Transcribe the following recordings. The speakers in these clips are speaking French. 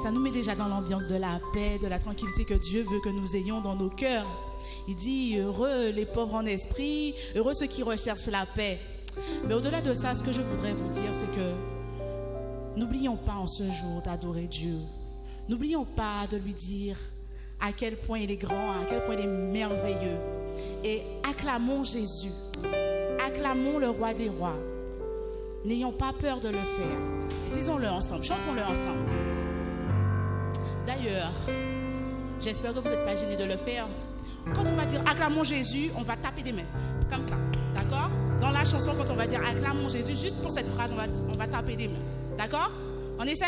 ça nous met déjà dans l'ambiance de la paix, de la tranquillité que Dieu veut que nous ayons dans nos cœurs. Il dit, heureux les pauvres en esprit, heureux ceux qui recherchent la paix. Mais au-delà de ça, ce que je voudrais vous dire, c'est que n'oublions pas en ce jour d'adorer Dieu. N'oublions pas de lui dire à quel point il est grand, à quel point il est merveilleux. Et acclamons Jésus, acclamons le roi des rois. N'ayons pas peur de le faire. Disons-le ensemble, chantons-le ensemble. D'ailleurs, j'espère que vous n'êtes pas gênés de le faire. Quand on va dire acclamons Jésus, on va taper des mains, comme ça, d'accord? Dans la chanson, quand on va dire acclamons Jésus, juste pour cette phrase, on va taper des mains, d'accord? On essaie?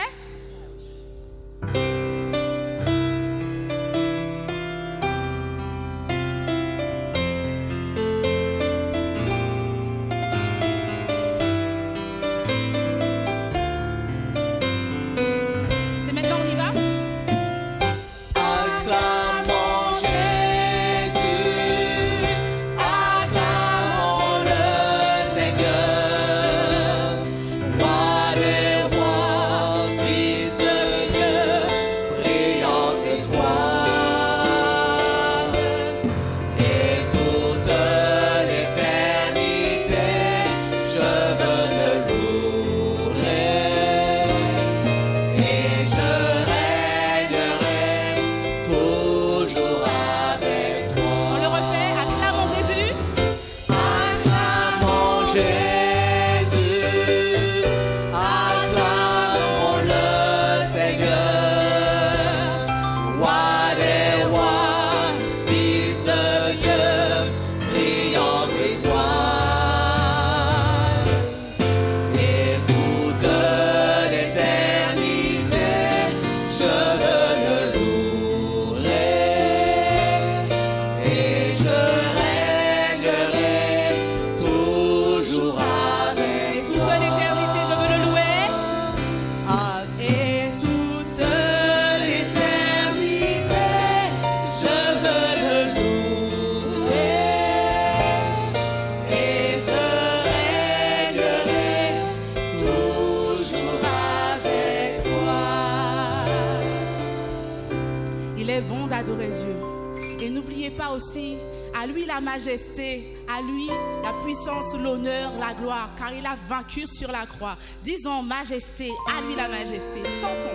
Aussi, à lui la majesté, à lui la puissance, l'honneur, la gloire, car il a vaincu sur la croix. Disons majesté, à lui la majesté. Chantons.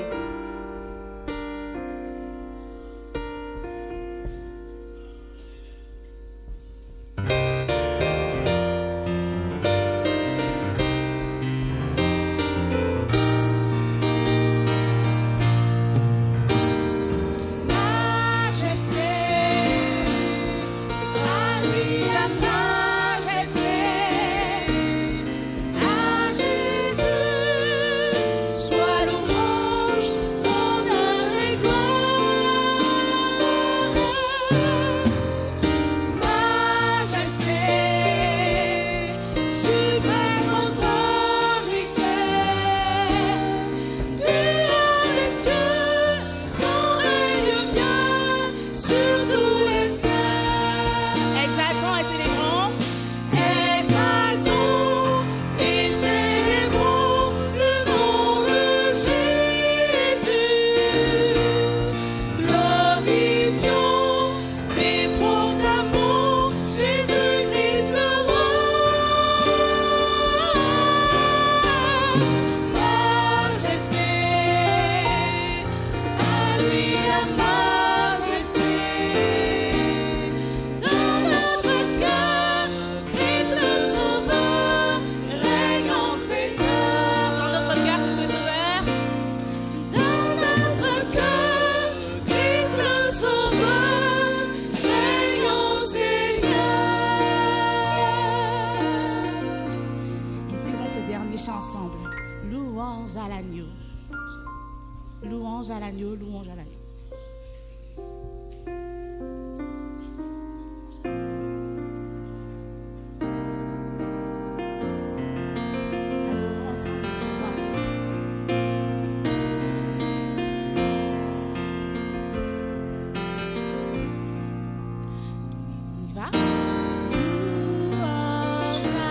Louange à l'agneau, louange à l'agneau. Adorons ensemble notre roi. On y va? Louange à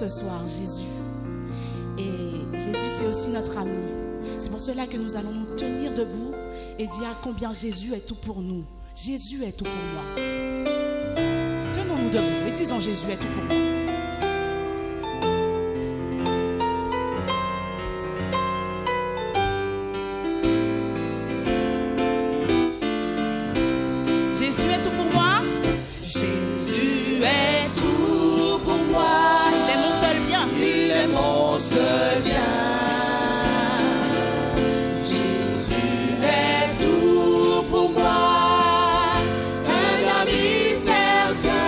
soir Jésus. Et Jésus, c'est aussi notre ami. C'est pour cela que nous allons nous tenir debout et dire combien Jésus est tout pour nous. Jésus est tout pour moi. Tenons-nous debout et disons Jésus est tout pour moi. Jésus est tout pour moi. Jésus est tout pour moi. Il est mon seul bien. Il est mon seul bien. Jésus est tout pour moi. Un ami certain.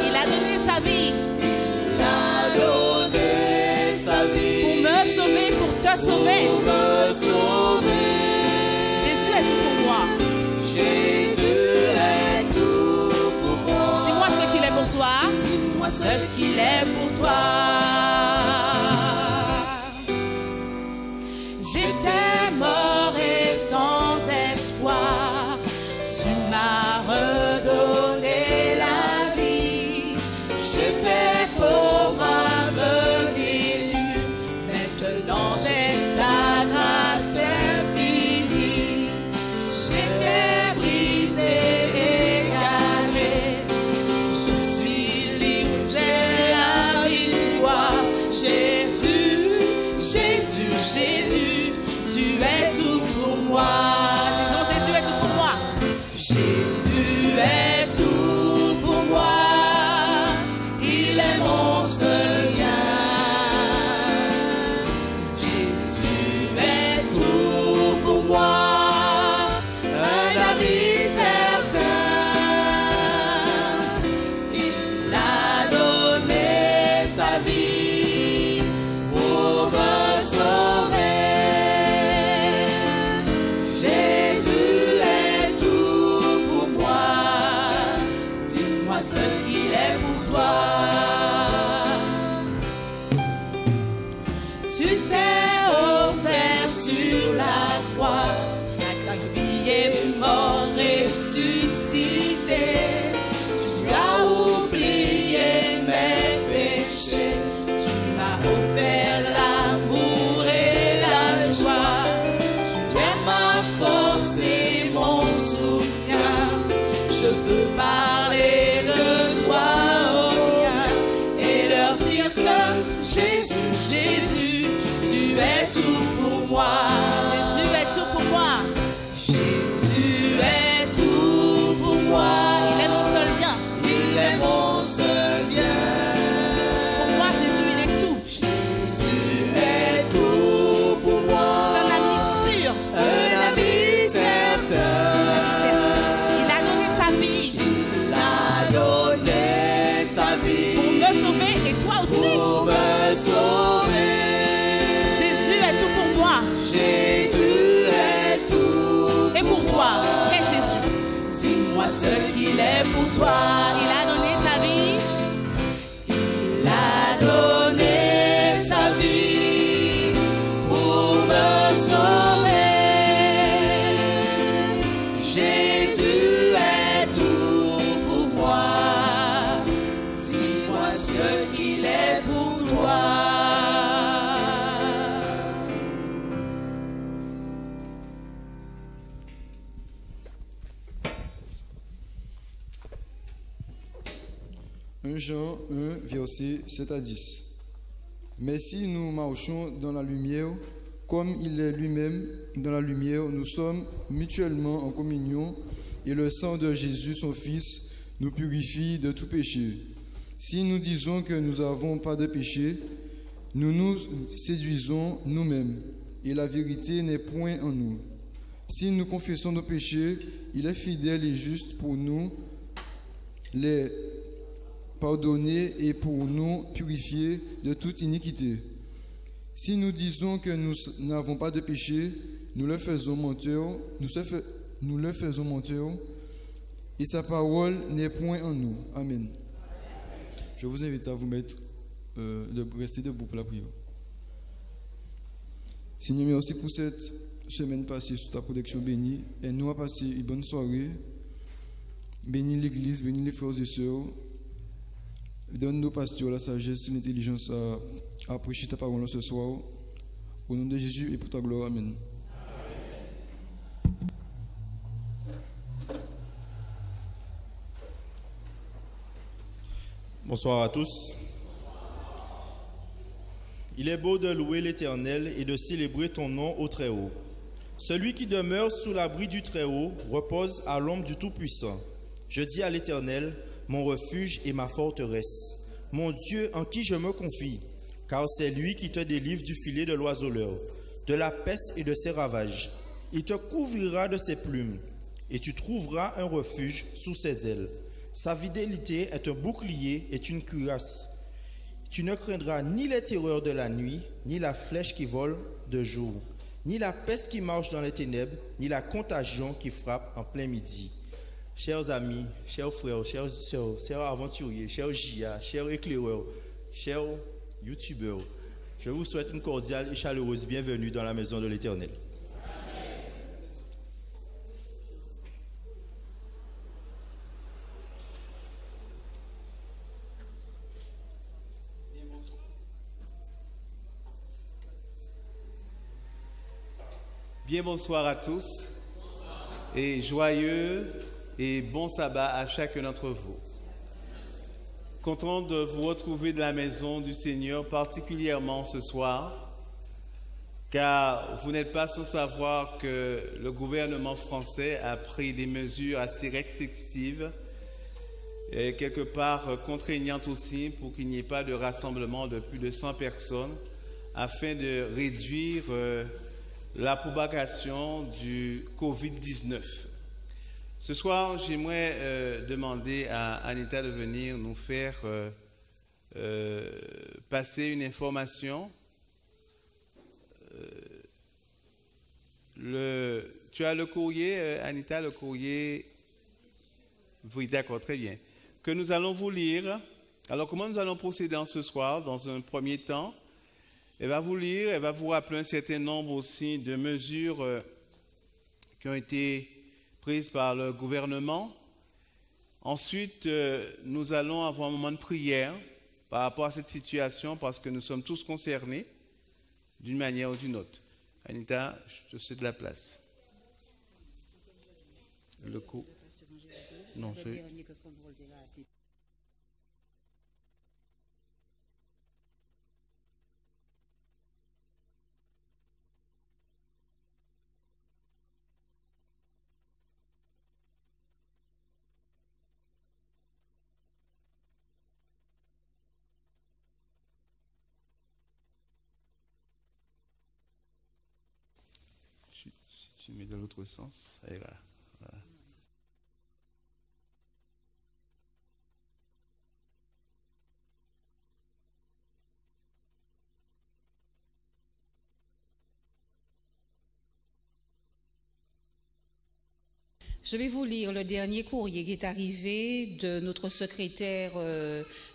Il a donné sa vie. Il a donné sa vie. Pour me sauver, pour te sauver. Pour me sauver. Jésus est tout pour moi. Jésus est tout pour moi. Dis-moi ce qu'il est pour toi. Dis-moi Ce qu'il est pour toi. J'étais mort et sans espoir. Tu m'as redonné la vie. J'étais pauvre, aveugle, nu. Maintenant j'ai ta grâce infinie. J'étais brisé, égaré. Je suis libre, j'ai la victoire. Jésus, Jésus, Jésus, tu es tout pour moi. Dis donc, Jésus est tout pour moi. Jésus est tout pour moi. Il est mon seul bien. Jésus est tout pour moi. Un ami certain. Il a donné sa vie pour me sauver. Jésus est tout pour moi. Dis-moi ce qu'il est pour toi. Tu t'es offert sur la croix. Sacrifié, mort, ressuscité. Tu as oublié mes péchés. Tu m'as offert l'amour et la joie. Tu es ma force et mon soutien. Je veux parler de toi aux miens et leur dire que Jésus, Jésus, tu es tout pour moi. Jésus est tout pour moi. Jésus est tout pour moi. Il est mon seul bien. Il est mon seul bien. Pour moi, Jésus, il est tout. Jésus est tout pour moi. C'est un ami sûr. Un ami certain. Il a donné sa vie Il a donné sa vie pour me sauver et toi aussi. pour me sauver. Jésus est tout pour moi. Jésus est tout Et pour toi, qu'est Jésus? Dis-moi ce qu'il est pour toi. Il a donné sa vie. Il a donné sa vie pour me sauver. Jésus est tout pour moi. Dis-moi ce qu'il est pour toi. Jean 1, verset 7 à 10. Mais si nous marchons dans la lumière, comme il est lui-même dans la lumière, nous sommes mutuellement en communion, et le sang de Jésus, son Fils, nous purifie de tout péché. Si nous disons que nous n'avons pas de péché, nous nous séduisons nous-mêmes, et la vérité n'est point en nous. Si nous confessons nos péchés, il est fidèle et juste pour nous les pardonner et pour nous purifier de toute iniquité. Si nous disons que nous n'avons pas de péché, nous le faisons menteur, et sa parole n'est point en nous. Amen. Je vous invite à vous mettre, de rester debout pour la prière. Seigneur, merci pour cette semaine passée sous ta protection bénie. Et nous avons passé une bonne soirée. Bénis l'église, bénis les frères et sœurs. Donne-nous, pasteur, la sagesse et l'intelligence à prêcher ta parole ce soir. Au nom de Jésus et pour ta gloire. Amen. Bonsoir à tous. Il est beau de louer l'Éternel et de célébrer ton nom au Très-Haut. Celui qui demeure sous l'abri du Très-Haut repose à l'ombre du Tout-Puissant. Je dis à l'Éternel, mon refuge et ma forteresse, mon Dieu en qui je me confie, car c'est lui qui te délivre du filet de l'oiseleur, de la peste et de ses ravages. Il te couvrira de ses plumes, et tu trouveras un refuge sous ses ailes. Sa fidélité est un bouclier et une cuirasse. Tu ne craindras ni les terreurs de la nuit, ni la flèche qui vole de jour, ni la peste qui marche dans les ténèbres, ni la contagion qui frappe en plein midi. Chers amis, chers frères, chers sœurs, chers aventuriers, chers GIA, chers éclaireurs, chers youtubeurs, je vous souhaite une cordiale et chaleureuse bienvenue dans la maison de l'Éternel. Bien bonsoir à tous et joyeux et bon sabbat à chacun d'entre vous. Content de vous retrouver de la maison du Seigneur, particulièrement ce soir, car vous n'êtes pas sans savoir que le gouvernement français a pris des mesures assez restrictives et quelque part contraignantes aussi pour qu'il n'y ait pas de rassemblement de plus de 100 personnes afin de réduire la propagation du Covid-19. Ce soir, j'aimerais demander à Anita de venir nous faire passer une information. Tu as le courrier, Anita, le courrier? Oui, d'accord, très bien. Que nous allons vous lire. Alors, comment nous allons procéder ce soir? Dans un premier temps, elle va vous lire, elle va vous rappeler un certain nombre aussi de mesures qui ont été prises par le gouvernement. Ensuite, nous allons avoir un moment de prière par rapport à cette situation parce que nous sommes tous concernés d'une manière ou d'une autre. Anita, je te cède la place. Le coup. Non, c'est... Tu mets dans l'autre sens. Et là. Voilà. Je vais vous lire le dernier courrier qui est arrivé de notre secrétaire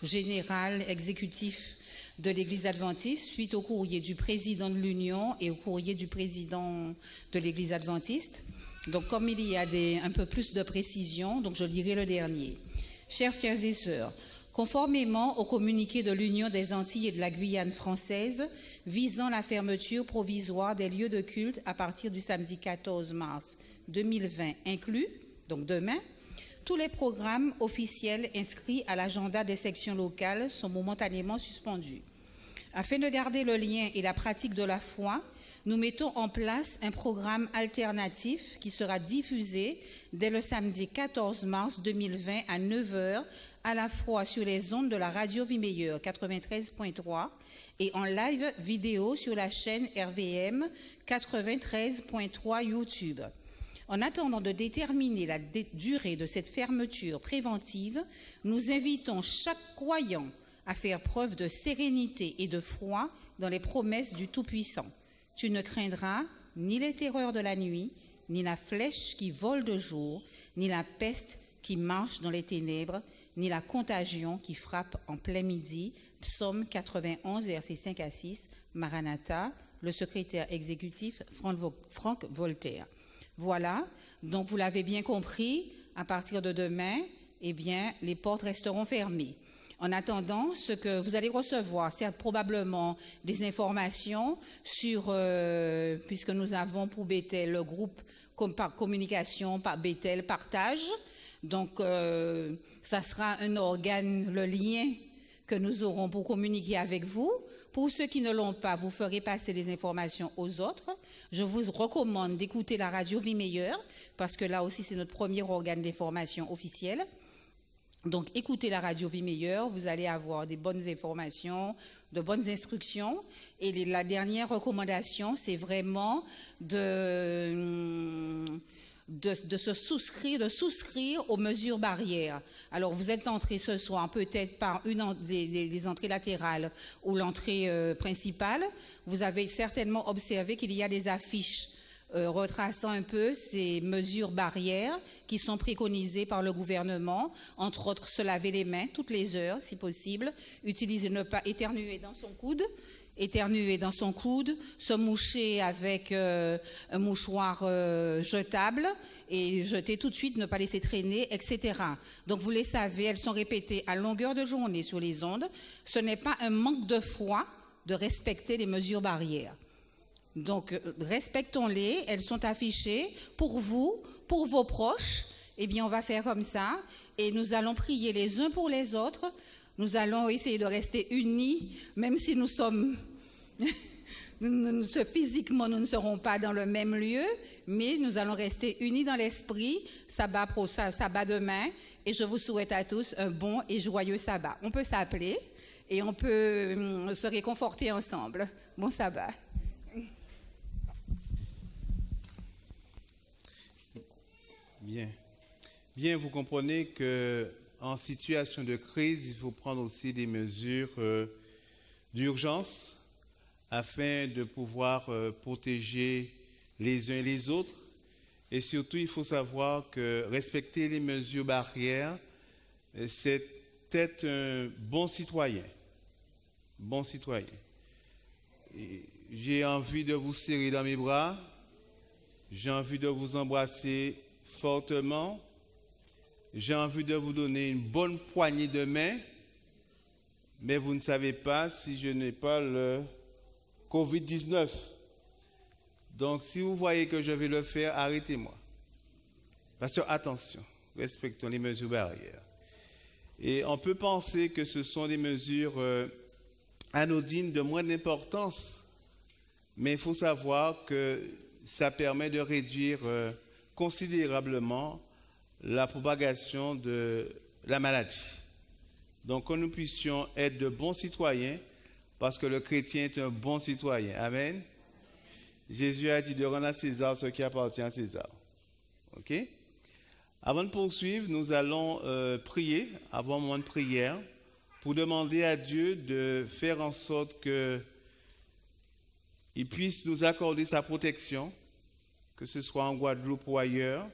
général exécutif de l'Église adventiste suite au courrier du président de l'Union et au courrier du président de l'Église adventiste. Donc, comme il y a un peu plus de précision, donc je lirai le dernier. Chers frères et sœurs, conformément au communiqué de l'Union des Antilles et de la Guyane française visant la fermeture provisoire des lieux de culte à partir du samedi 14 mars 2020 inclus, donc demain, tous les programmes officiels inscrits à l'agenda des sections locales sont momentanément suspendus. Afin de garder le lien et la pratique de la foi, nous mettons en place un programme alternatif qui sera diffusé dès le samedi 14 mars 2020 à 9h, à la fois sur les ondes de la radio Vie Meilleure 93.3 et en live vidéo sur la chaîne RVM 93.3 YouTube. En attendant de déterminer la durée de cette fermeture préventive, nous invitons chaque croyant à faire preuve de sérénité et de foi dans les promesses du Tout-Puissant. Tu ne craindras ni les terreurs de la nuit, ni la flèche qui vole de jour, ni la peste qui marche dans les ténèbres, ni la contagion qui frappe en plein midi. Psaume 91, versets 5 à 6, Maranatha, le secrétaire exécutif Franck Voltaire. Voilà, donc vous l'avez bien compris, à partir de demain, eh bien, les portes resteront fermées. En attendant, ce que vous allez recevoir, c'est probablement des informations sur, puisque nous avons pour Bethel le groupe par communication, par Bethel Partage. Donc, ça sera un organe, le lien que nous aurons pour communiquer avec vous. Pour ceux qui ne l'ont pas, vous ferez passer les informations aux autres. Je vous recommande d'écouter la radio Vie Meilleure, parce que là aussi, c'est notre premier organe d'information officiel. Donc, écoutez la radio Vie Meilleure, vous allez avoir des bonnes informations, de bonnes instructions. Et la dernière recommandation, c'est vraiment de souscrire aux mesures barrières. Alors, vous êtes entrés ce soir peut-être par les entrées latérales ou l'entrée principale. Vous avez certainement observé qu'il y a des affiches retraçant un peu ces mesures barrières qui sont préconisées par le gouvernement, entre autres se laver les mains toutes les heures si possible, ne pas éternuer dans son coude, se moucher avec un mouchoir jetable et jeter tout de suite, ne pas laisser traîner, etc. Donc vous les savez, elles sont répétées à longueur de journée sur les ondes. Ce n'est pas un manque de foi de respecter les mesures barrières. Donc respectons-les, elles sont affichées pour vous, pour vos proches. Eh bien on va faire comme ça et nous allons prier les uns pour les autres. Nous allons essayer de rester unis, même si nous sommes... Physiquement, nous ne serons pas dans le même lieu, mais nous allons rester unis dans l'esprit. Sabbat demain, et je vous souhaite à tous un bon et joyeux sabbat. On peut s'appeler et on peut se réconforter ensemble. Bon sabbat. Bien, vous comprenez que en situation de crise, il faut prendre aussi des mesures d'urgence afin de pouvoir protéger les uns et les autres. Et surtout, il faut savoir que respecter les mesures barrières, c'est être un bon citoyen. Bon citoyen. J'ai envie de vous serrer dans mes bras. J'ai envie de vous embrasser fortement. J'ai envie de vous donner une bonne poignée de main, mais vous ne savez pas si je n'ai pas le Covid-19. Donc, si vous voyez que je vais le faire, arrêtez-moi. Parce que, attention, respectons les mesures barrières. Et on peut penser que ce sont des mesures anodines de moindre importance, mais il faut savoir que ça permet de réduire considérablement la propagation de la maladie. Donc, que nous puissions être de bons citoyens, parce que le chrétien est un bon citoyen. Amen. Jésus a dit de rendre à César ce qui appartient à César. OK? Avant de poursuivre, nous allons prier, avoir un moment de prière, pour demander à Dieu de faire en sorte qu'il puisse nous accorder sa protection, que ce soit en Guadeloupe ou ailleurs,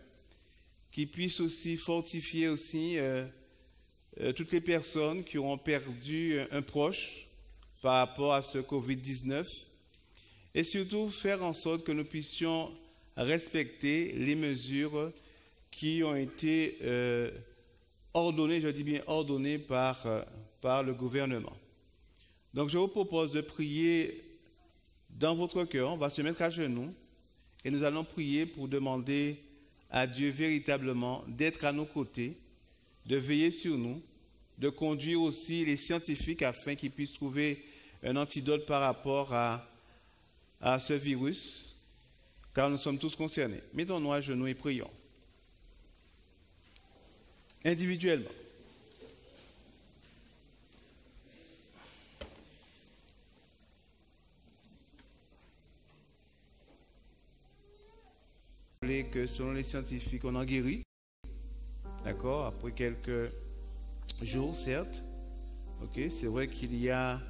qu'il puisse aussi fortifier aussi toutes les personnes qui auront perdu un proche par rapport à ce Covid-19 et surtout faire en sorte que nous puissions respecter les mesures qui ont été ordonnées, je dis bien ordonnées par le gouvernement. Donc je vous propose de prier dans votre cœur, on va se mettre à genoux et nous allons prier pour demander à Dieu véritablement d'être à nos côtés, de veiller sur nous, de conduire aussi les scientifiques afin qu'ils puissent trouver un antidote par rapport à ce virus, car nous sommes tous concernés. Mettons-nous à genoux et prions. Individuellement. Que selon les scientifiques, on en guérit. D'accord? Après quelques jours, certes. Ok, c'est vrai qu'il y a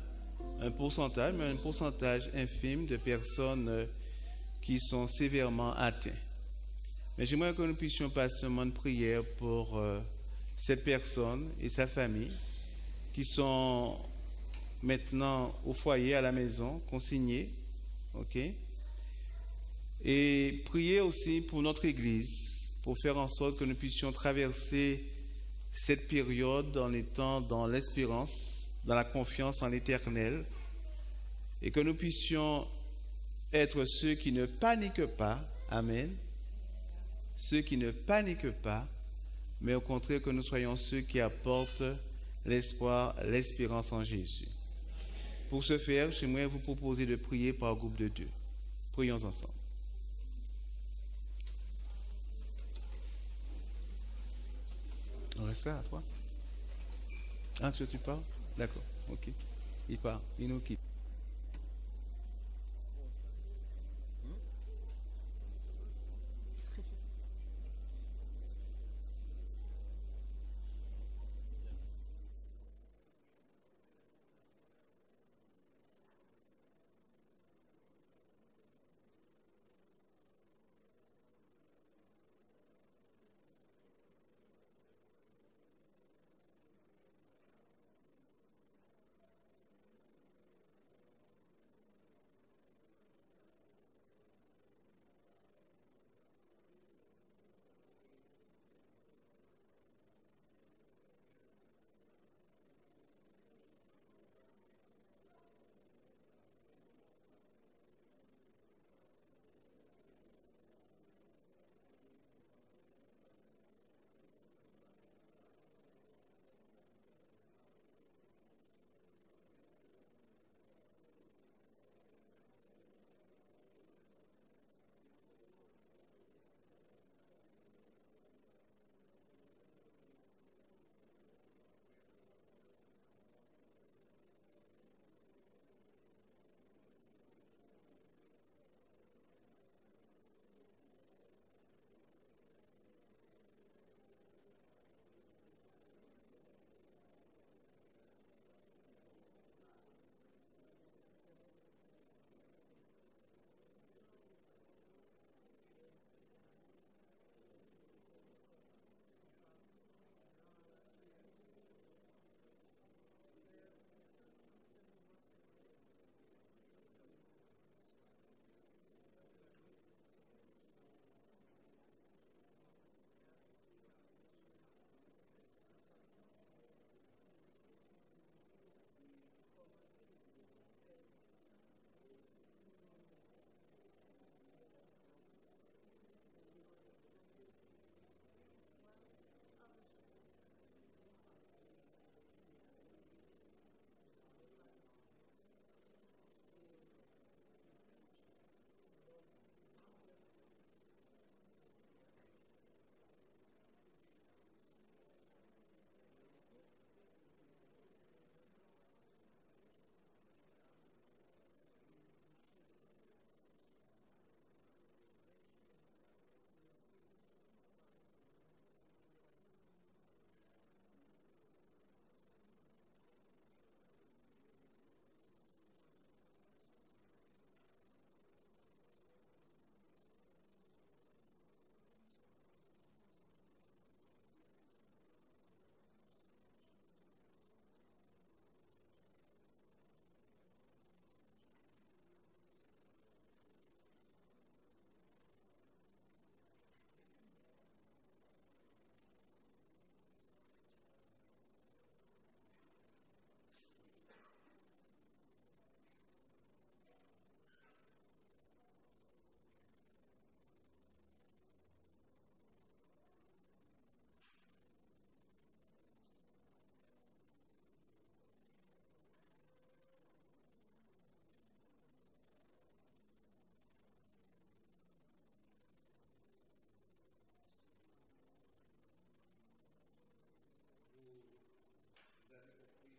un pourcentage, mais un pourcentage infime de personnes qui sont sévèrement atteintes. Mais j'aimerais que nous puissions passer un moment de prière pour cette personne et sa famille qui sont maintenant au foyer, à la maison, consignés. Ok? Et prier aussi pour notre Église, pour faire en sorte que nous puissions traverser cette période en étant dans l'espérance, dans la confiance en l'Éternel, et que nous puissions être ceux qui ne paniquent pas, amen, ceux qui ne paniquent pas, mais au contraire que nous soyons ceux qui apportent l'espoir, l'espérance en Jésus. Pour ce faire, j'aimerais vous proposer de prier par groupe de 2. Prions ensemble. On reste là, à toi. Ah, tu parles? D'accord, ok. Il part, il nous quitte.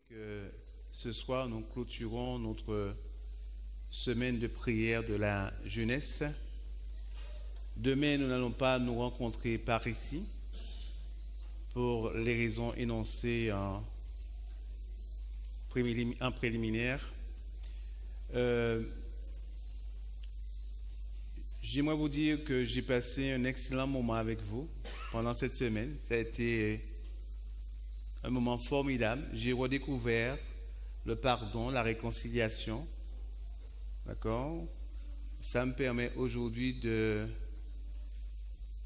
Que ce soir, nous clôturons notre semaine de prière de la jeunesse. Demain, nous n'allons pas nous rencontrer par ici pour les raisons énoncées en préliminaire. J'aimerais vous dire que j'ai passé un excellent moment avec vous pendant cette semaine. Ça a été un moment formidable. J'ai redécouvert le pardon, la réconciliation. D'accord? Ça me permet aujourd'hui de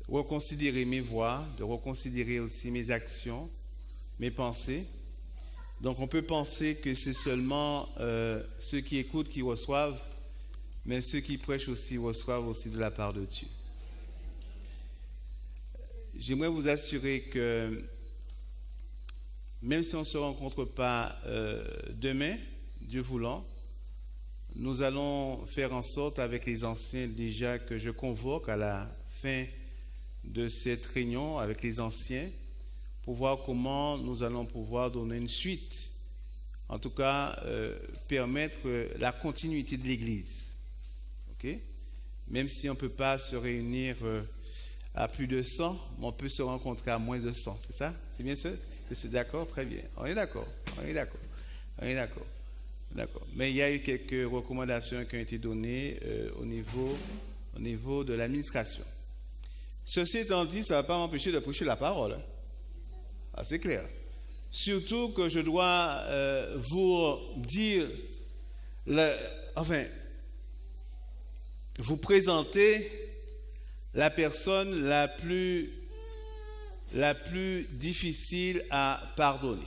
reconsidérer mes voies, de reconsidérer aussi mes actions mes pensées. Donc on peut penser que c'est seulement ceux qui écoutent qui reçoivent, mais ceux qui prêchent aussi reçoivent aussi de la part de Dieu. J'aimerais vous assurer que même si on ne se rencontre pas demain, Dieu voulant, nous allons faire en sorte avec les anciens déjà que je convoque à la fin de cette réunion avec les anciens pour voir comment nous allons pouvoir donner une suite, en tout cas permettre la continuité de l'Église. Okay? Même si on ne peut pas se réunir à plus de 100, on peut se rencontrer à moins de 100, c'est ça? C'est bien ça? C'est d'accord? Très bien. On est d'accord. D'accord. Mais il y a eu quelques recommandations qui ont été données au niveau de l'administration. Ceci étant dit, ça ne va pas m'empêcher de prêcher la parole. Ah, c'est clair. Surtout que je dois vous dire, vous présenter la personne la plus difficile à pardonner.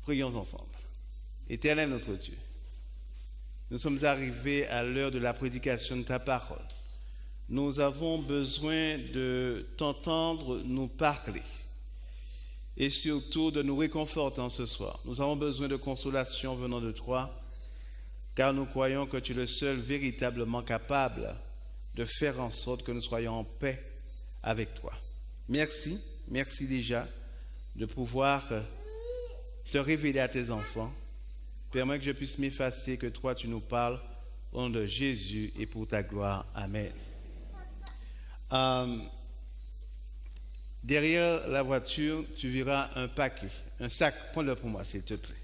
Prions ensemble. Éternel notre Dieu, nous sommes arrivés à l'heure de la prédication de ta parole. Nous avons besoin de t'entendre nous parler et surtout de nous réconforter en ce soir. Nous avons besoin de consolation venant de toi, car nous croyons que tu es le seul véritablement capable de faire en sorte que nous soyons en paix avec toi. Merci déjà de pouvoir te révéler à tes enfants. Permets que je puisse m'effacer, que toi tu nous parles au nom de Jésus et pour ta gloire. Amen. Derrière la voiture, tu verras un paquet, un sac. Prends-le pour moi, s'il te plaît.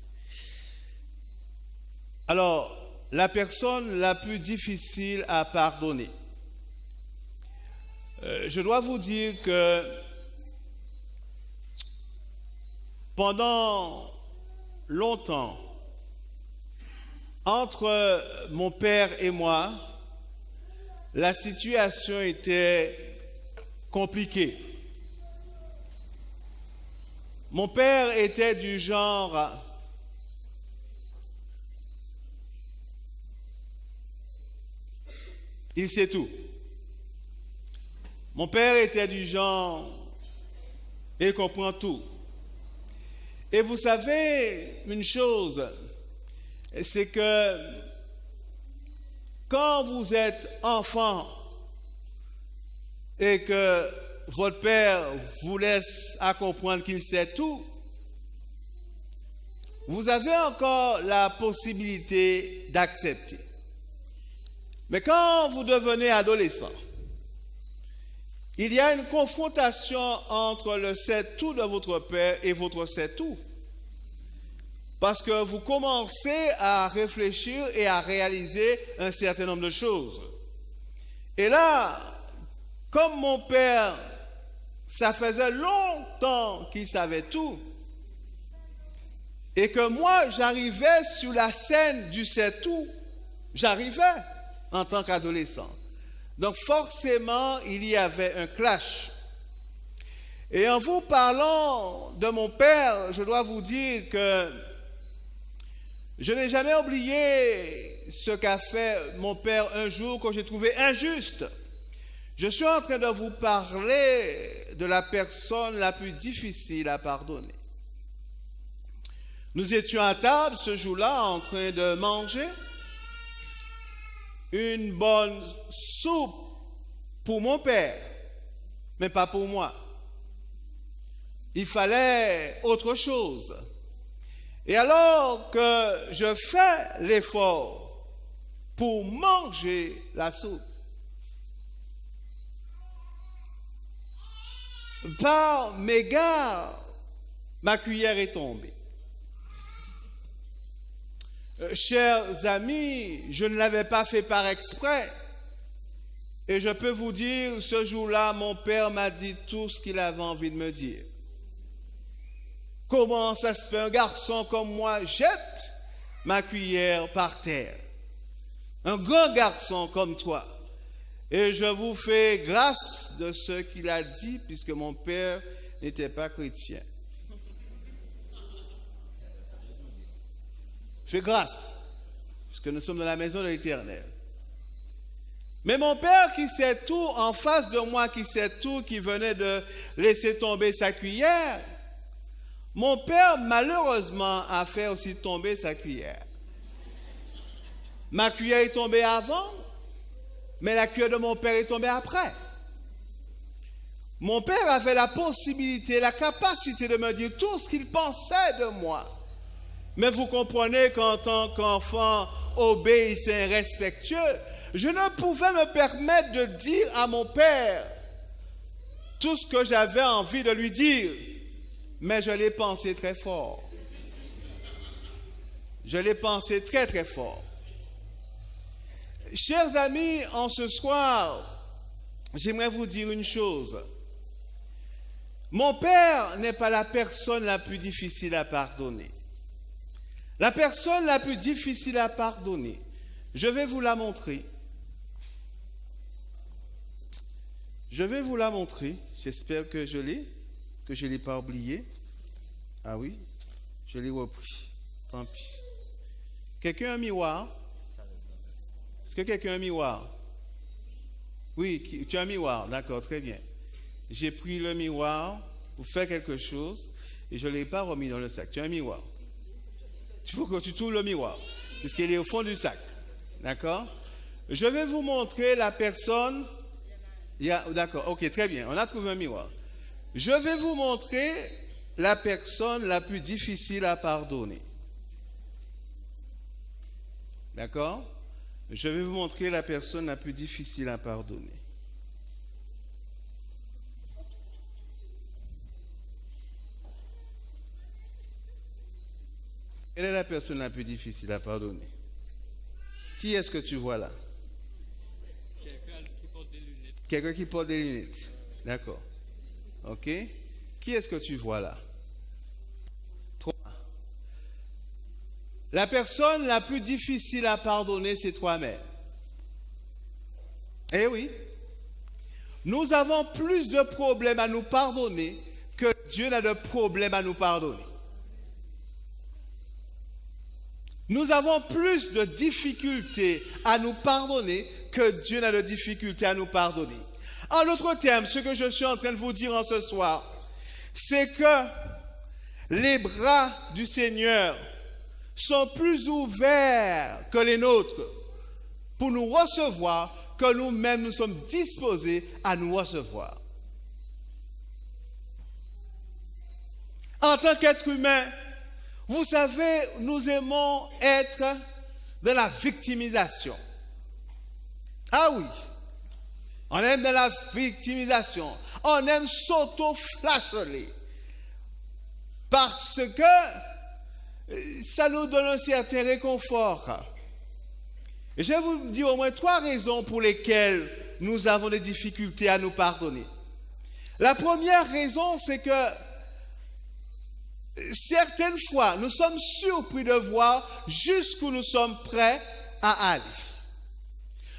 Alors, la personne la plus difficile à pardonner. Je dois vous dire que pendant longtemps, entre mon père et moi, la situation était compliquée. Mon père était du genre il sait tout. Mon père était du genre il comprend tout. Et vous savez une chose, c'est que quand vous êtes enfant et que votre père vous laisse à comprendre qu'il sait tout, vous avez encore la possibilité d'accepter. Mais quand vous devenez adolescent, il y a une confrontation entre le c'est-tout de votre père et votre c'est-tout. Parce que vous commencez à réfléchir et à réaliser un certain nombre de choses. Et là, comme mon père, ça faisait longtemps qu'il savait tout, et que moi, j'arrivais sur la scène du c'est-tout, j'arrivais en tant qu'adolescent. Donc forcément, il y avait un clash. Et en vous parlant de mon père, je dois vous dire que je n'ai jamais oublié ce qu'a fait mon père un jour que j'ai trouvé injuste. Je suis en train de vous parler de la personne la plus difficile à pardonner. Nous étions à table ce jour-là en train de manger une bonne soupe pour mon père, mais pas pour moi. Il fallait autre chose. Et alors que je fais l'effort pour manger la soupe, par mégarde, ma cuillère est tombée. Chers amis, je ne l'avais pas fait par exprès. Et je peux vous dire, ce jour-là, mon père m'a dit tout ce qu'il avait envie de me dire. Comment ça se fait, un garçon comme moi jette ma cuillère par terre? Un grand garçon comme toi. Et je vous fais grâce de ce qu'il a dit, puisque mon père n'était pas chrétien. Je fais grâce, puisque nous sommes dans la maison de l'Éternel. Mais mon père qui sait tout, en face de moi qui sait tout, qui venait de laisser tomber sa cuillère, mon père malheureusement a fait aussi tomber sa cuillère. Ma cuillère est tombée avant, mais la cuillère de mon père est tombée après. Mon père avait la possibilité, la capacité de me dire tout ce qu'il pensait de moi. Mais vous comprenez qu'en tant qu'enfant obéissant et respectueux, je ne pouvais me permettre de dire à mon père tout ce que j'avais envie de lui dire. Mais je l'ai pensé très fort. Je l'ai pensé très très fort. Chers amis, en ce soir, j'aimerais vous dire une chose. Mon père n'est pas la personne la plus difficile à pardonner. La personne la plus difficile à pardonner, je vais vous la montrer. Je vais vous la montrer. J'espère que je ne l'ai pas oublié. Ah oui, je l'ai repris. Tant pis. Quelqu'un a un miroir? Est-ce que quelqu'un a un miroir? Oui, tu as un miroir. D'accord, très bien. J'ai pris le miroir pour faire quelque chose et je ne l'ai pas remis dans le sac. Tu as un miroir. Il faut que tu trouves le miroir, puisqu'il est au fond du sac. D'accord? Je vais vous montrer la personne. D'accord, ok, très bien. On a trouvé un miroir. Je vais vous montrer la personne la plus difficile à pardonner. D'accord? Je vais vous montrer la personne la plus difficile à pardonner. Quelle est la personne la plus difficile à pardonner? Qui est-ce que tu vois là? Quelqu'un qui porte des lunettes. Quelqu'un qui porte des lunettes. D'accord. Ok. Qui est-ce que tu vois là? Toi. La personne la plus difficile à pardonner, c'est toi-même. Eh oui. Nous avons plus de problèmes à nous pardonner que Dieu n'a de problèmes à nous pardonner. Nous avons plus de difficultés à nous pardonner que Dieu n'a de difficultés à nous pardonner. En d'autres termes, ce que je suis en train de vous dire en ce soir, c'est que les bras du Seigneur sont plus ouverts que les nôtres pour nous recevoir que nous-mêmes nous sommes disposés à nous recevoir. En tant qu'être humain, vous savez, nous aimons être dans la victimisation. Ah oui, on aime dans la victimisation. On aime s'auto-flageller. Parce que ça nous donne un certain réconfort. Et je vais vous dire au moins 3 raisons pour lesquelles nous avons des difficultés à nous pardonner. La première raison, c'est que certaines fois, nous sommes surpris de voir jusqu'où nous sommes prêts à aller.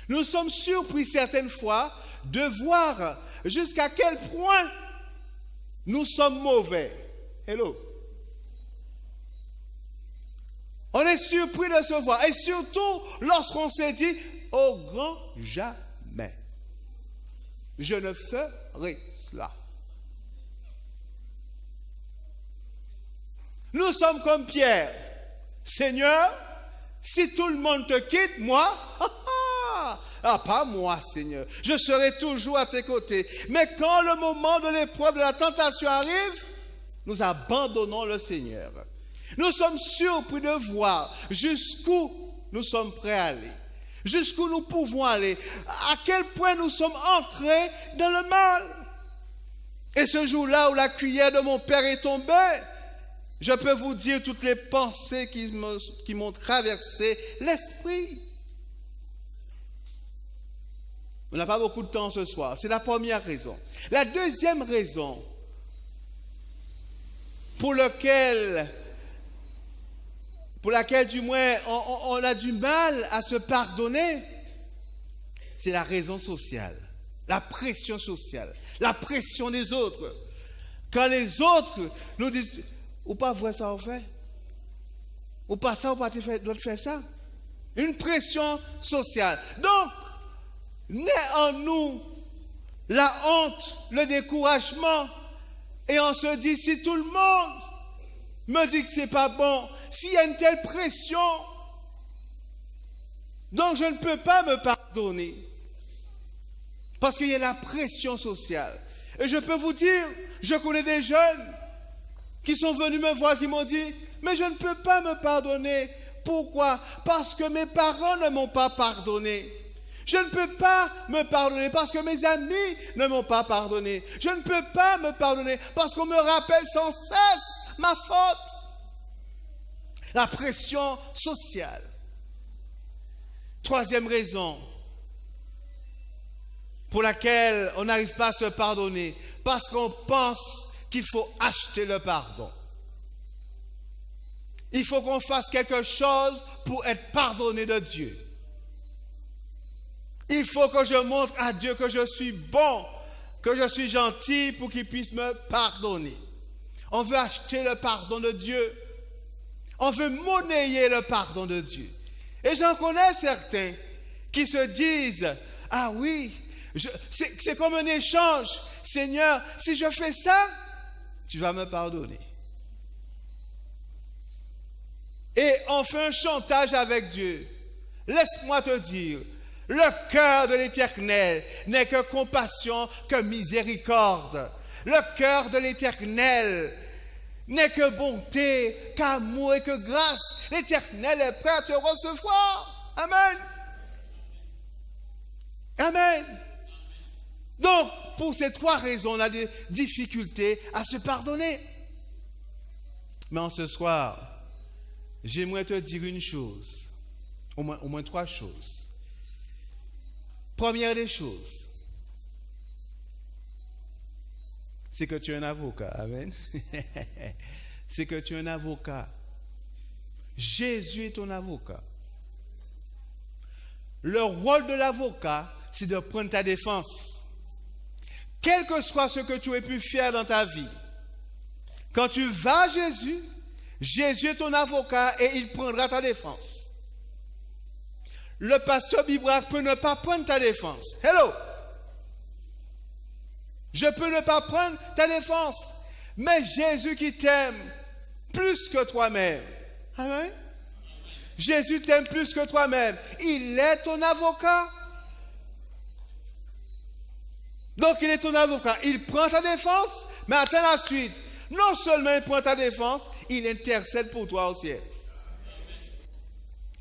Nous sommes surpris certaines fois de voir jusqu'à quel point nous sommes mauvais. Hello. On est surpris de se voir. Et surtout lorsqu'on s'est dit, au grand jamais, je ne ferai cela. Nous sommes comme Pierre. Seigneur, si tout le monde te quitte, moi, pas moi, Seigneur. Je serai toujours à tes côtés. Mais quand le moment de l'épreuve, de la tentation arrive, nous abandonnons le Seigneur. Nous sommes surpris de voir jusqu'où nous sommes prêts à aller. Jusqu'où nous pouvons aller. À quel point nous sommes ancrés dans le mal. Et ce jour-là où la cuillère de mon père est tombée, je peux vous dire toutes les pensées qui m'ont traversé l'esprit. On n'a pas beaucoup de temps ce soir. C'est la première raison. La deuxième raison pour laquelle du moins on a du mal à se pardonner, c'est la raison sociale, la pression sociale, la pression des autres. Quand les autres nous disent, ou pas voir ça, on fait, ou pas ça, ou pas doit faire ça. Une pression sociale. Donc, naît en nous la honte, le découragement, et on se dit, si tout le monde me dit que c'est pas bon, s'il y a une telle pression, donc je ne peux pas me pardonner. Parce qu'il y a la pression sociale. Et je peux vous dire, je connais des jeunes qui sont venus me voir, qui m'ont dit, mais je ne peux pas me pardonner. Pourquoi? Parce que mes parents ne m'ont pas pardonné. Je ne peux pas me pardonner parce que mes amis ne m'ont pas pardonné. Je ne peux pas me pardonner parce qu'on me rappelle sans cesse ma faute. La pression sociale. Troisième raison pour laquelle on n'arrive pas à se pardonner, parce qu'on pense qu'il faut acheter le pardon. Il faut qu'on fasse quelque chose pour être pardonné de Dieu. Il faut que je montre à Dieu que je suis bon, que je suis gentil pour qu'il puisse me pardonner. On veut acheter le pardon de Dieu. On veut monnayer le pardon de Dieu. Et j'en connais certains qui se disent, ah oui, c'est comme un échange. Seigneur, si je fais ça, tu vas me pardonner. Et on fait un chantage avec Dieu. Laisse-moi te dire, le cœur de l'Éternel n'est que compassion, que miséricorde. Le cœur de l'Éternel n'est que bonté, qu'amour et que grâce. L'Éternel est prêt à te recevoir. Amen. Amen. Donc, pour ces trois raisons, on a des difficultés à se pardonner. Mais en ce soir, j'aimerais te dire une chose, au moins trois choses. Première des choses, c'est que tu es un avocat. Amen. C'est que tu es un avocat. Jésus est ton avocat. Le rôle de l'avocat, c'est de prendre ta défense. Quel que soit ce que tu aies pu faire dans ta vie, quand tu vas à Jésus, Jésus est ton avocat et il prendra ta défense. Le pasteur Bibrac peut ne pas prendre ta défense. Hello! Je peux ne pas prendre ta défense. Mais Jésus qui t'aime plus que toi-même. Amen. Jésus t'aime plus que toi-même. Il est ton avocat. Donc il est ton avocat. Il prend ta défense, mais attends la suite. Non seulement il prend ta défense, il intercède pour toi au ciel.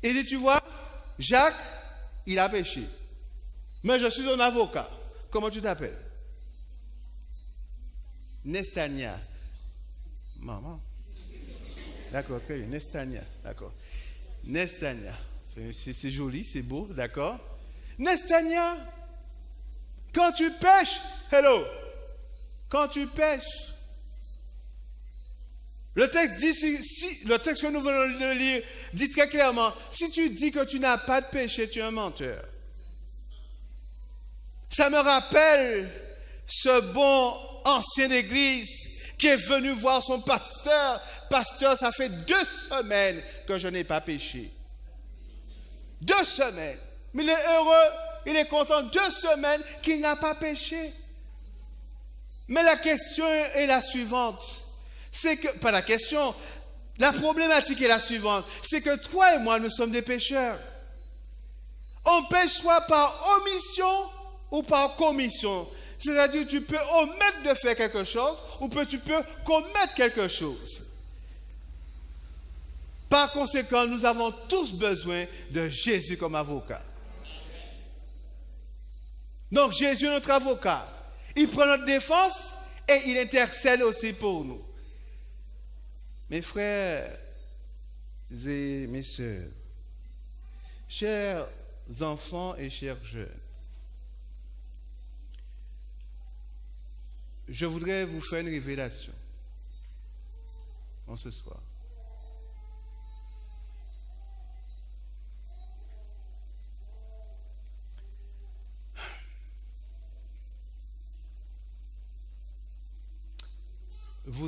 Il dit, tu vois, Jacques, il a péché. Mais je suis un avocat. Comment tu t'appelles? Nestania. Maman. D'accord, très bien. Nestania. D'accord. Nestania. C'est joli, c'est beau, d'accord? Nestania. Quand tu pêches, hello. Quand tu pêches. Le texte dit, le texte que nous venons de lire dit très clairement, si tu dis que tu n'as pas de péché, tu es un menteur. Ça me rappelle ce bon ancien d'église qui est venu voir son pasteur. Pasteur, ça fait 2 semaines que je n'ai pas péché. 2 semaines. Mais il est heureux, il est content. 2 semaines qu'il n'a pas péché. Mais la question est la suivante. C'est que, pas la question, la problématique est la suivante. C'est que toi et moi, nous sommes des pécheurs. On pêche soit par omission ou par commission. C'est-à-dire tu peux omettre de faire quelque chose ou tu peux commettre quelque chose. Par conséquent, nous avons tous besoin de Jésus comme avocat. Donc Jésus est notre avocat. Il prend notre défense et il intercède aussi pour nous. Mes frères et mes sœurs, chers enfants et chers jeunes, je voudrais vous faire une révélation en ce soir.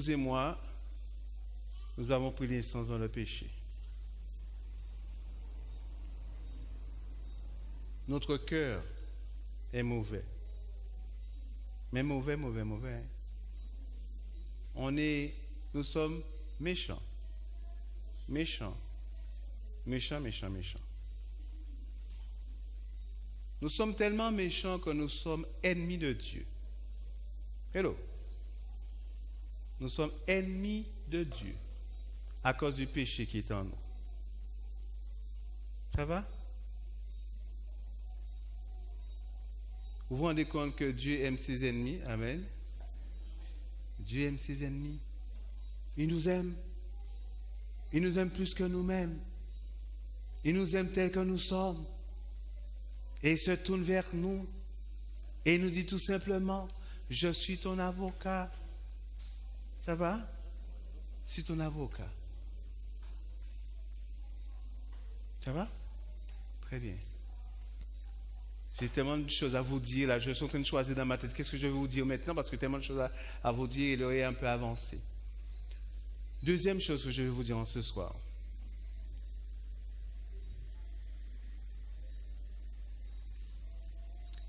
vous et moi, nous avons pris naissance dans le péché. Notre cœur est mauvais. Mais mauvais. Nous sommes méchants. Méchants. Nous sommes tellement méchants que nous sommes ennemis de Dieu. Hello. Nous sommes ennemis de Dieu à cause du péché qui est en nous. Ça va? Vous vous rendez compte que Dieu aime ses ennemis? Amen. Dieu aime ses ennemis. Il nous aime. Il nous aime plus que nous-mêmes. Il nous aime tel que nous sommes. Et il se tourne vers nous. Et il nous dit tout simplement, je suis ton avocat. Ça va? Je suis ton avocat. Ça va? Très bien. J'ai tellement de choses à vous dire là. Je suis en train de choisir dans ma tête qu'est-ce que je vais vous dire maintenant parce que tellement de choses à vous dire et l'heure est un peu avancée. Deuxième chose que je vais vous dire en ce soir.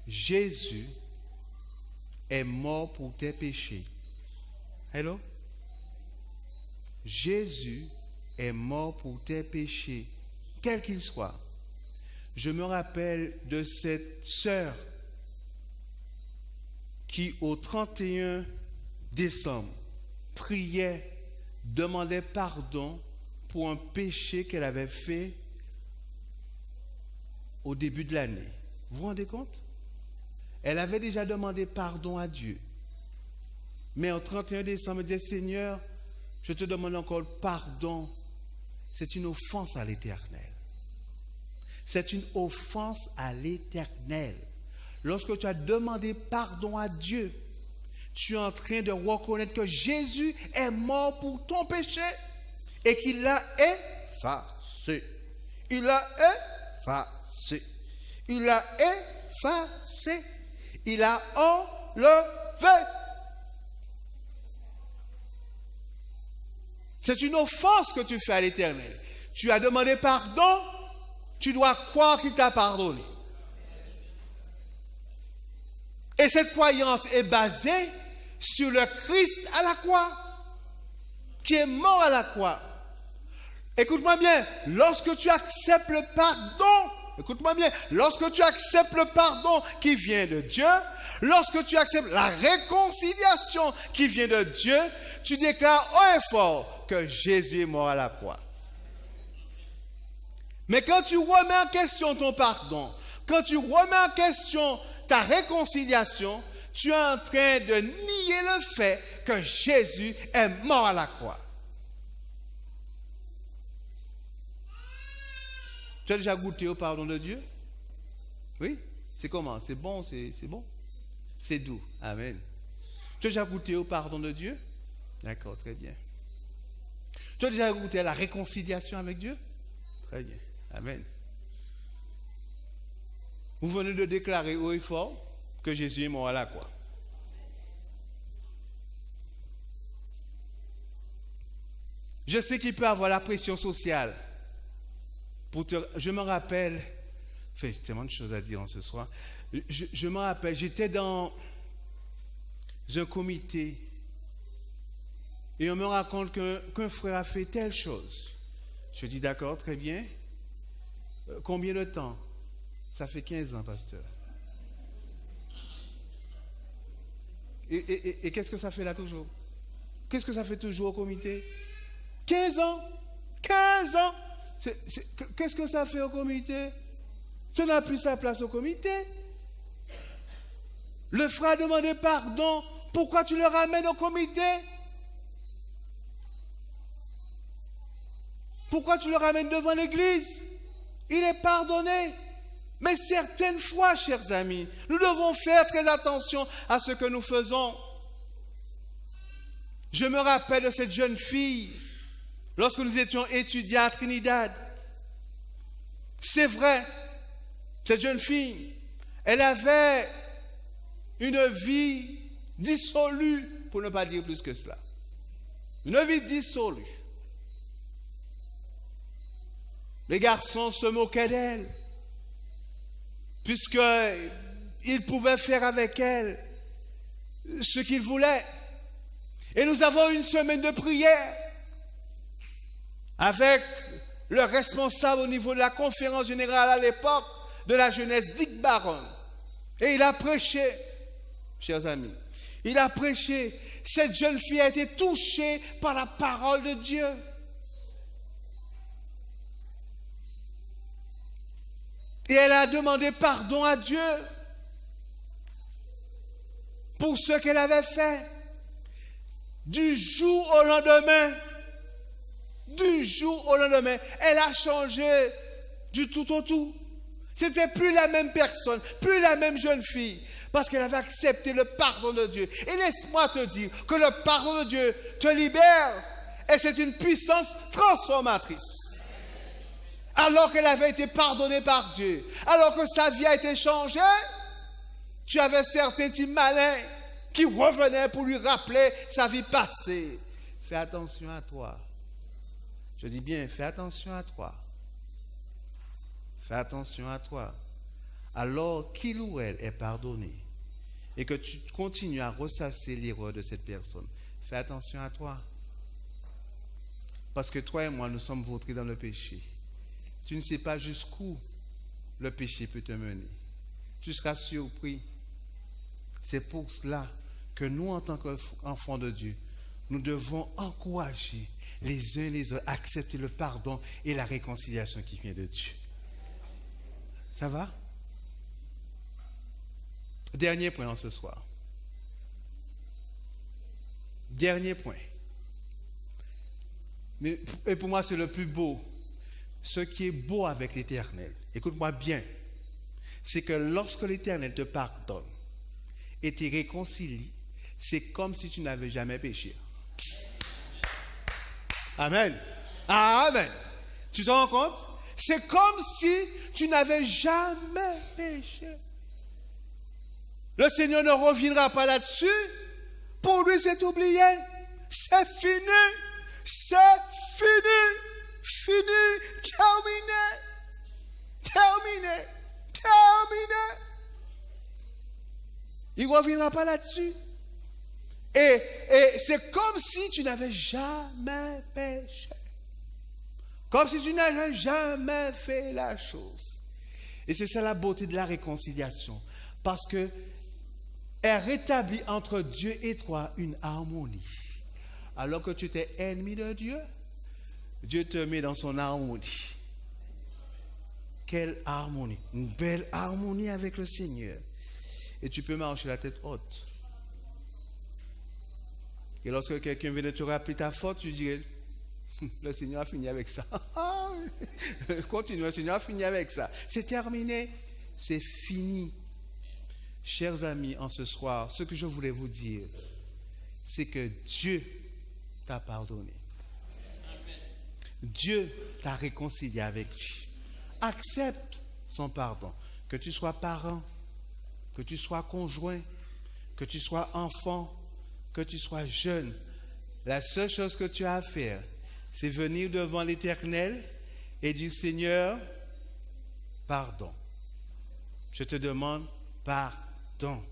Jésus est mort pour tes péchés. Hello? Jésus est mort pour tes péchés, quels qu'ils soient. Je me rappelle de cette sœur qui, au 31 décembre, priait, demandait pardon pour un péché qu'elle avait fait au début de l'année. Vous vous rendez compte? Elle avait déjà demandé pardon à Dieu. Mais au 31 décembre, elle disait, Seigneur, je te demande encore pardon. C'est une offense à l'Éternel. C'est une offense à l'Éternel. Lorsque tu as demandé pardon à Dieu, tu es en train de reconnaître que Jésus est mort pour ton péché et qu'il l'a effacé. Il l'a effacé. Il l'a effacé. Il a enlevé. C'est une offense que tu fais à l'Éternel. Tu as demandé pardon, tu dois croire qu'il t'a pardonné. Et cette croyance est basée sur le Christ à la croix, qui est mort à la croix. Écoute-moi bien, lorsque tu acceptes le pardon, écoute-moi bien, lorsque tu acceptes le pardon qui vient de Dieu, lorsque tu acceptes la réconciliation qui vient de Dieu, tu déclares haut et fort que Jésus est mort à la croix. Mais quand tu remets en question ton pardon, quand tu remets en question ta réconciliation, tu es en train de nier le fait que Jésus est mort à la croix. Tu as déjà goûté au pardon de Dieu? Oui? C'est comment? C'est bon? C'est bon? C'est doux. Amen. Tu as déjà goûté au pardon de Dieu? D'accord, très bien. Tu as déjà goûté à la réconciliation avec Dieu? Très bien. Amen. Vous venez de déclarer haut et fort que Jésus est mort à la croix. Je sais qu'il peut avoir la pression sociale. Je me rappelle, j'ai tellement de choses à dire en ce soir. Je me rappelle, j'étais dans un comité et on me raconte qu'un frère a fait telle chose. Je dis d'accord, très bien. Combien de temps? Ça fait 15 ans, pasteur. Et qu'est-ce que ça fait là toujours? Qu'est-ce que ça fait toujours au comité? 15 ans! 15 ans! Qu'est-ce que ça fait au comité? Ça n'a plus sa place au comité. Le frère a demandé pardon. Pourquoi tu le ramènes au comité? Pourquoi tu le ramènes devant l'église? Il est pardonné. Mais certaines fois, chers amis, nous devons faire très attention à ce que nous faisons. Je me rappelle de cette jeune fille, lorsque nous étions étudiants à Trinidad. C'est vrai, cette jeune fille, elle avait une vie dissolue, pour ne pas dire plus que cela. une vie dissolue. Les garçons se moquaient d'elle, puisqu'ils pouvaient faire avec elle ce qu'ils voulaient. Et nous avons une semaine de prière avec le responsable au niveau de la conférence générale à l'époque de la jeunesse, Dick Barron. Et il a prêché, chers amis, il a prêché. Cette jeune fille a été touchée par la parole de Dieu. Et elle a demandé pardon à Dieu pour ce qu'elle avait fait. Du jour au lendemain, elle a changé du tout au tout. C'était plus la même personne, plus la même jeune fille, parce qu'elle avait accepté le pardon de Dieu. Et laisse-moi te dire que le pardon de Dieu te libère, et c'est une puissance transformatrice. Alors qu'elle avait été pardonnée par Dieu, alors que sa vie a été changée, tu avais certains petits malins qui revenaient pour lui rappeler sa vie passée. Fais attention à toi. Je dis bien, fais attention à toi. Fais attention à toi. Alors qu'il ou elle est pardonné et que tu continues à ressasser l'erreur de cette personne, fais attention à toi. Parce que toi et moi, nous sommes vautrés dans le péché. Tu ne sais pas jusqu'où le péché peut te mener. Tu seras surpris. C'est pour cela que nous, en tant qu'enfants de Dieu, nous devons encourager les uns les autres à accepter le pardon et la réconciliation qui vient de Dieu. Ça va? Dernier point en ce soir. Dernier point. Et pour moi, c'est le plus beau. Ce qui est beau avec l'Éternel, écoute-moi bien, c'est que lorsque l'Éternel te pardonne et te réconcilie, c'est comme si tu n'avais jamais péché. Amen. Amen. Tu te rends compte? C'est comme si tu n'avais jamais péché. Le Seigneur ne reviendra pas là-dessus. Pour lui, c'est oublié. C'est fini. C'est fini. Fini. Terminé. Terminé. Terminé. Il ne reviendra pas là-dessus. Et c'est comme si tu n'avais jamais péché. Comme si tu n'avais jamais fait la chose. Et c'est ça la beauté de la réconciliation. Parce que elle rétablit entre Dieu et toi une harmonie. Alors que tu étais ennemi de Dieu, Dieu te met dans son harmonie. Quelle harmonie. Une belle harmonie avec le Seigneur. Et tu peux marcher la tête haute. Et lorsque quelqu'un vient de te rappeler ta faute, tu dirais, le Seigneur a fini avec ça. Continue, le Seigneur a fini avec ça. C'est terminé, c'est fini. Chers amis, en ce soir, ce que je voulais vous dire, c'est que Dieu t'a pardonné. Dieu t'a réconcilié avec lui. Accepte son pardon. Que tu sois parent, que tu sois conjoint, que tu sois enfant, que tu sois jeune, la seule chose que tu as à faire, c'est venir devant l'Éternel et dire, Seigneur, pardon. Je te demande pardon.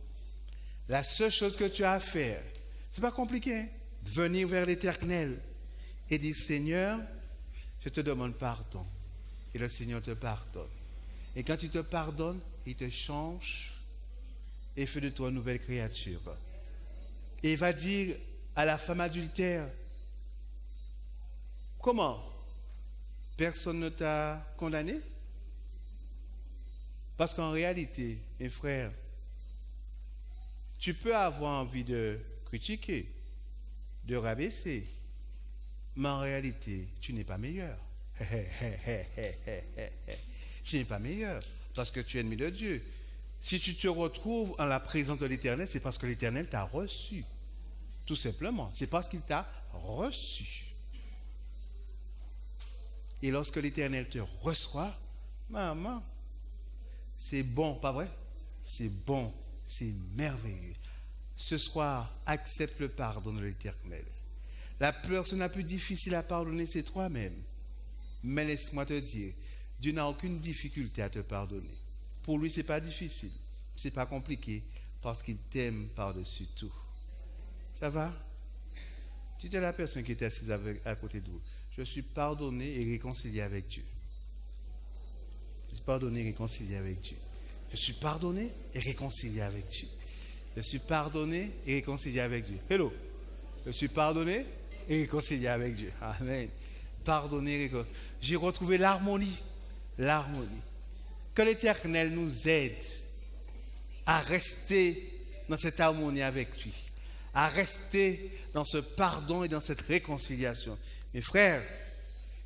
La seule chose que tu as à faire, c'est pas compliqué, hein? Venir vers l'Éternel et dire, Seigneur, je te demande pardon. Et le Seigneur te pardonne. Et quand il te pardonne, il te change et fait de toi une nouvelle créature. Et il va dire à la femme adultère, comment? Personne ne t'a condamné? Parce qu'en réalité, mes frères, tu peux avoir envie de critiquer, de rabaisser, mais en réalité, tu n'es pas meilleur. Tu n'es pas meilleur parce que tu es ennemi de Dieu. Si tu te retrouves en la présence de l'Éternel, c'est parce que l'Éternel t'a reçu. Tout simplement. C'est parce qu'il t'a reçu. Et lorsque l'Éternel te reçoit, maman, c'est bon, pas vrai? C'est bon, c'est merveilleux. Ce soir, accepte le pardon de l'Éternel. La personne la plus difficile à pardonner, c'est toi-même. Mais laisse-moi te dire, Dieu n'a aucune difficulté à te pardonner. Pour lui, ce n'est pas difficile, ce n'est pas compliqué, parce qu'il t'aime par-dessus tout. Ça va? Dites à la personne qui était assise à côté de vous, je suis pardonné et réconcilié avec Dieu. Je suis pardonné et réconcilié avec Dieu. Je suis pardonné et réconcilié avec Dieu. Je suis pardonné et réconcilié avec Dieu. Hello. Je suis pardonné et réconcilié avec Dieu. Amen. Pardonné et réconcilié. J'ai retrouvé l'harmonie. L'harmonie. Que l'Éternel nous aide à rester dans cette harmonie avec lui, à rester dans ce pardon et dans cette réconciliation. Mes frères,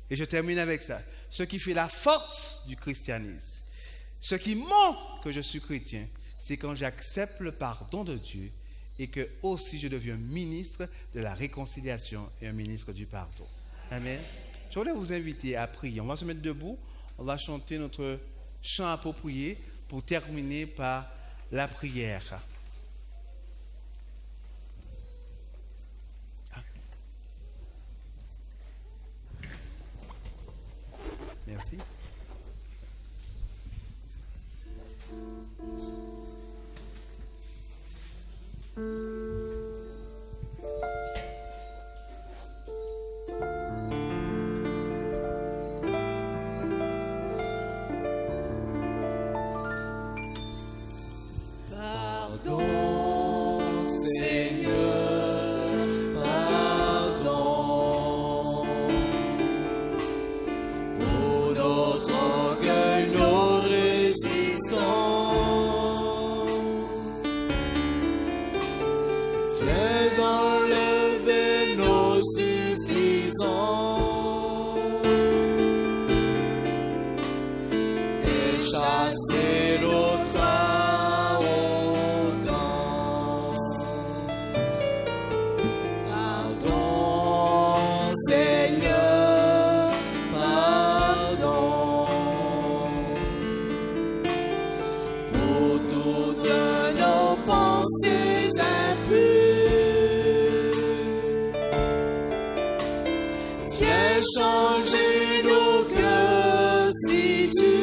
et je termine avec ça, ce qui fait la force du christianisme, ce qui montre que je suis chrétien, c'est quand j'accepte le pardon de Dieu et que aussi je deviens ministre de la réconciliation et un ministre du pardon. Amen. Je voulais vous inviter à prier. On va se mettre debout, on va chanter notre chant approprié pour terminer par la prière. Merci. Changer nos cœurs si tu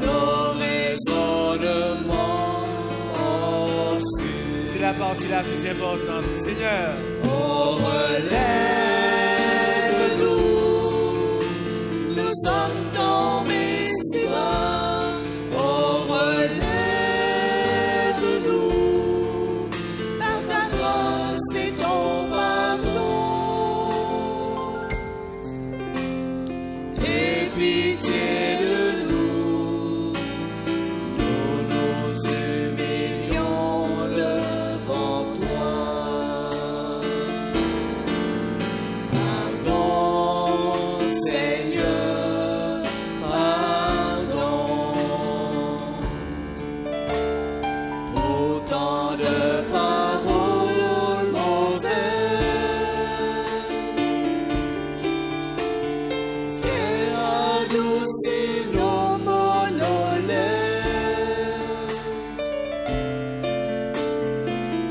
nos raisonnements obscurs. C'est la partie la plus importante, Seigneur. Oh, relève-nous, nous sommes tombés si bas. Oh, relève-nous, par ta grâce et ton pardon. Et pitié de nous, nous nous humilions devant toi. Pardon, Seigneur, pardon. Pour tant de paroles mauvaises qui adoucissent nos monolèves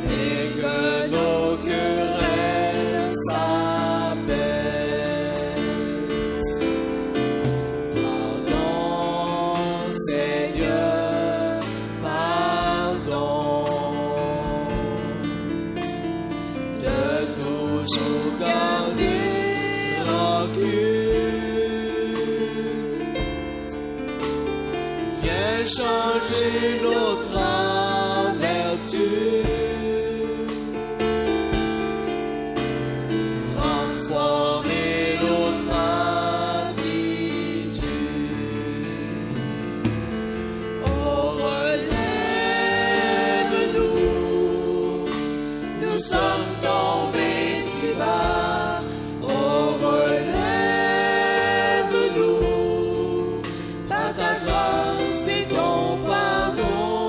et que nos querelles s'apaisent. Pardon, Seigneur, pardon. De toujours garder rancune. Viens changer notre amertume, transformer notre attitude. Oh, relève-nous, nous sommes tombés si bas. Oh, relève-nous, par ta grâce et ton pardon.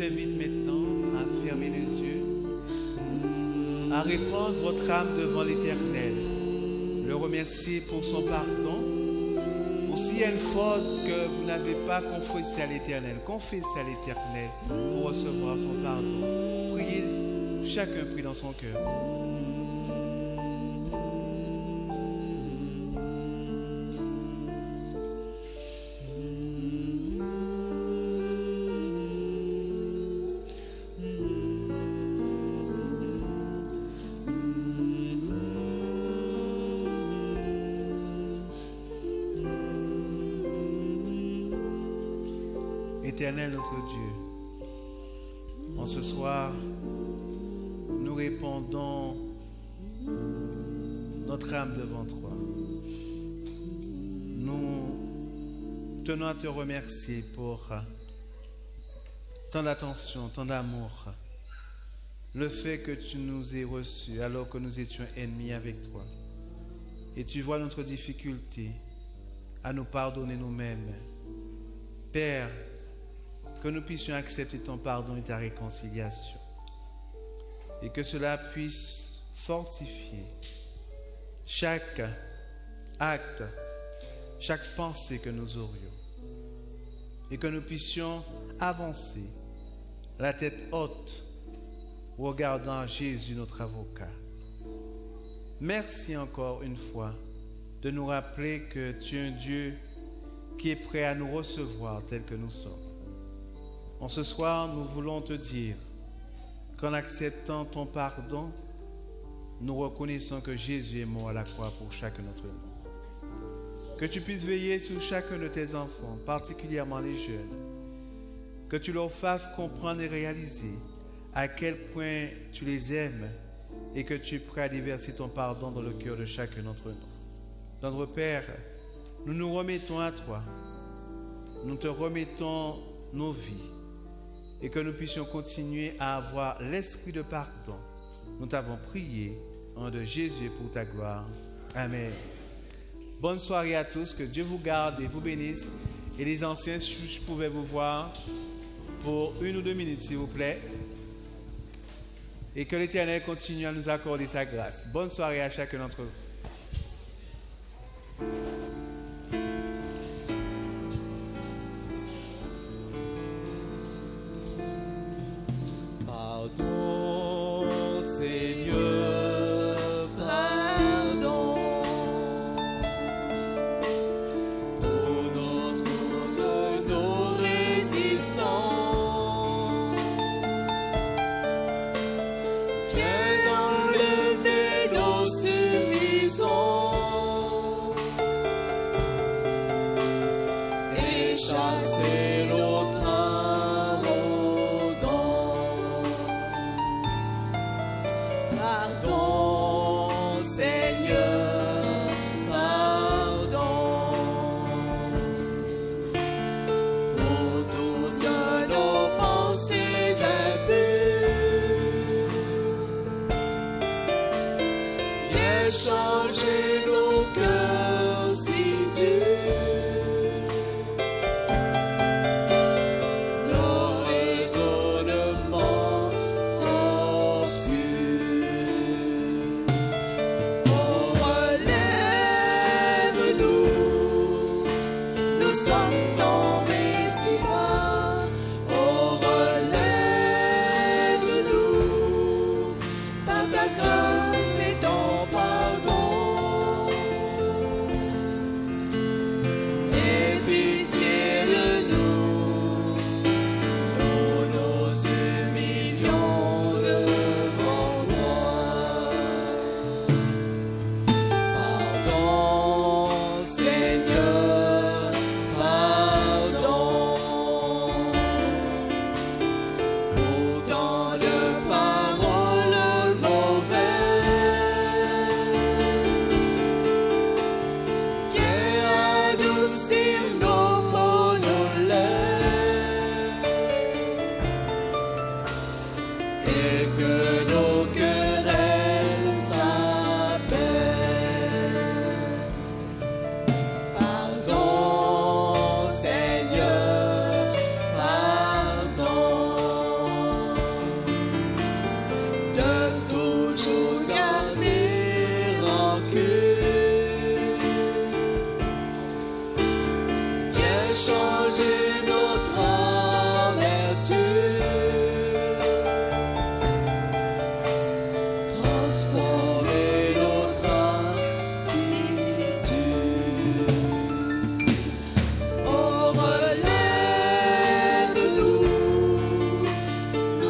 invite maintenant à fermer les yeux, à répandre votre âme devant l'Éternel, le remercier pour son pardon. Ou s'il y a une faute que vous n'avez pas confessée à l'Éternel, confessez à l'Éternel pour recevoir son pardon. Priez, chacun prie dans son cœur. Éternel notre Dieu, en ce soir, nous répandons notre âme devant toi. Nous tenons à te remercier pour tant d'attention, tant d'amour, le fait que tu nous aies reçus alors que nous étions ennemis avec toi. Et tu vois notre difficulté à nous pardonner nous-mêmes. Père, que nous puissions accepter ton pardon et ta réconciliation. Et que cela puisse fortifier chaque acte, chaque pensée que nous aurions. Et que nous puissions avancer la tête haute, regardant Jésus, notre avocat. Merci encore une fois de nous rappeler que tu es un Dieu qui est prêt à nous recevoir tels que nous sommes. En ce soir, nous voulons te dire qu'en acceptant ton pardon, nous reconnaissons que Jésus est mort à la croix pour chacun d'entre nous. Que tu puisses veiller sur chacun de tes enfants, particulièrement les jeunes. Que tu leur fasses comprendre et réaliser à quel point tu les aimes et que tu es prêt à déverser ton pardon dans le cœur de chacun d'entre nous. Notre Père, nous nous remettons à toi. Nous te remettons nos vies. Et que nous puissions continuer à avoir l'esprit de pardon. Nous t'avons prié au nom de Jésus pour ta gloire. Amen. Bonne soirée à tous, que Dieu vous garde et vous bénisse. Et les anciens, si je pouvais vous voir pour 1 ou 2 minutes, s'il vous plaît. Et que l'Éternel continue à nous accorder sa grâce. Bonne soirée à chacun d'entre vous. Pardon, Seigneur, pardon pour notre nos résistances. Viens enlever nos suffisances et chasser notre pardon, Seigneur, pardon pour toutes nos pensées impures. Viens changer nos cœurs si durs, nos raisonnements obscurs. Nous sommes tombés si bas, oh relève-nous, par ta grâce c'est ton pardon.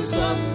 nous sommes